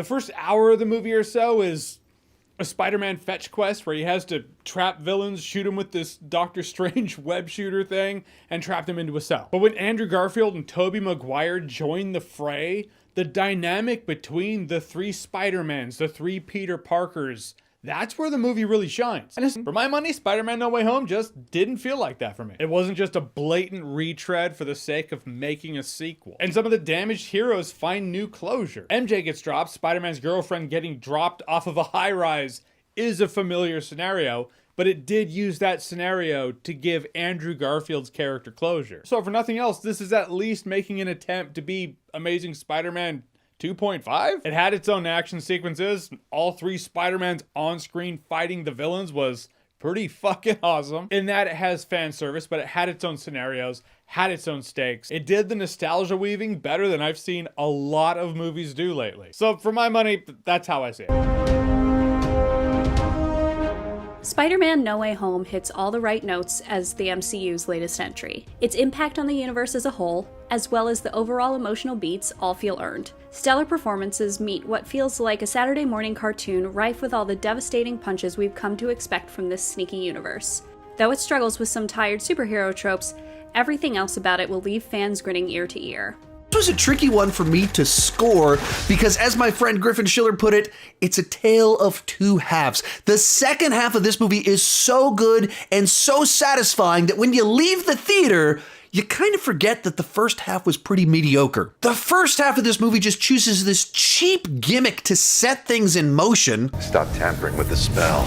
The first hour of the movie or so is a Spider-Man fetch quest where he has to trap villains, shoot them with this Doctor Strange web shooter thing, and trap them into a cell. But when Andrew Garfield and Tobey Maguire join the fray, the dynamic between the three Spider-Mans, the three Peter Parkers, that's where the movie really shines. And for my money, Spider-Man No Way Home just didn't feel like that for me. It wasn't just a blatant retread for the sake of making a sequel. And some of the damaged heroes find new closure. MJ gets dropped, Spider-Man's girlfriend getting dropped off of a high-rise is a familiar scenario, but it did use that scenario to give Andrew Garfield's character closure. So for nothing else, this is at least making an attempt to be Amazing Spider-Man 2.5? It had its own action sequences. All three Spider-Mans on screen fighting the villains was pretty fucking awesome. In that it has fan service, but it had its own scenarios, had its own stakes. It did the nostalgia weaving better than I've seen a lot of movies do lately. So for my money, that's how I see it. Spider-Man No Way Home hits all the right notes as the MCU's latest entry. Its impact on the universe as a whole, as well as the overall emotional beats, all feel earned. Stellar performances meet what feels like a Saturday morning cartoon rife with all the devastating punches we've come to expect from this sneaky universe. Though it struggles with some tired superhero tropes, everything else about it will leave fans grinning ear to ear. This was a tricky one for me to score because, as my friend Griffin Schiller put it, it's a tale of two halves. The second half of this movie is so good and so satisfying that when you leave the theater, you kind of forget that the first half was pretty mediocre. The first half of this movie just chooses this cheap gimmick to set things in motion. Stop tampering with the spell.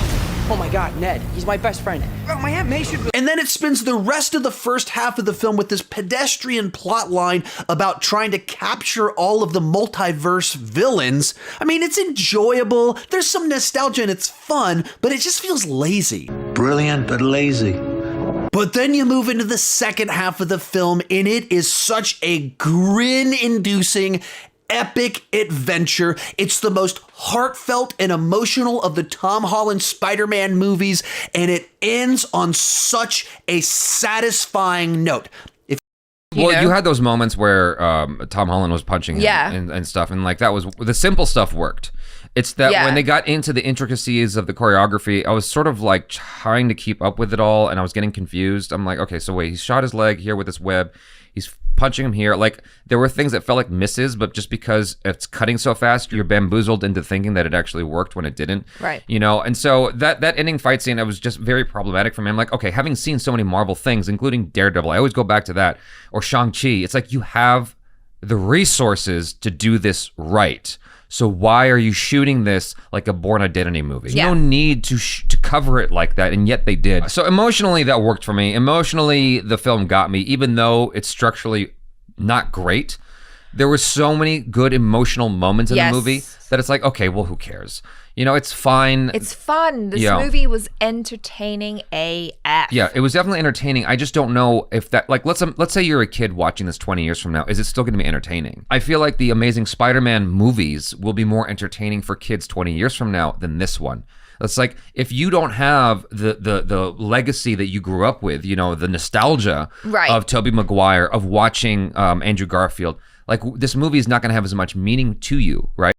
Oh my God, Ned, he's my best friend. Oh, my Aunt May should... And then it spends the rest of the first half of the film with this pedestrian plot line about trying to capture all of the multiverse villains. I mean, it's enjoyable, there's some nostalgia and it's fun, but it just feels lazy. Brilliant, but lazy. But then you move into the second half of the film and it is such a grin-inducing epic adventure. It's the most heartfelt and emotional of the Tom Holland Spider-Man movies, and it ends on such a satisfying note. You had those moments where Tom Holland was punching him and stuff, and like that was the simple stuff worked. It's that when they got into the intricacies of the choreography, I was sort of like trying to keep up with it all, and I was getting confused. I'm like, okay, so wait, he shot his leg here with this web. He's punching him here. Like, there were things that felt like misses, but just because it's cutting so fast, you're bamboozled into thinking that it actually worked when it didn't. Right. You know, and so that ending fight scene, it was just very problematic for me. I'm like, okay, having seen so many Marvel things, including Daredevil, I always go back to that, or Shang-Chi, it's like you have the resources to do this right. So why are you shooting this like a Bourne Identity movie? Yeah. No need to cover it like that, and yet they did. So emotionally, that worked for me. Emotionally, the film got me, even though it's structurally not great. There were so many good emotional moments in the movie that it's like, okay, well, who cares? You know, it's fine. It's fun. This movie was entertaining AF. Yeah, it was definitely entertaining. I just don't know if that, like, let's say you're a kid watching this 20 years from now. Is it still going to be entertaining? I feel like the Amazing Spider-Man movies will be more entertaining for kids 20 years from now than this one. It's like, if you don't have the legacy that you grew up with, you know, the nostalgia of Tobey Maguire, of watching Andrew Garfield, like, this movie is not going to have as much meaning to you, right?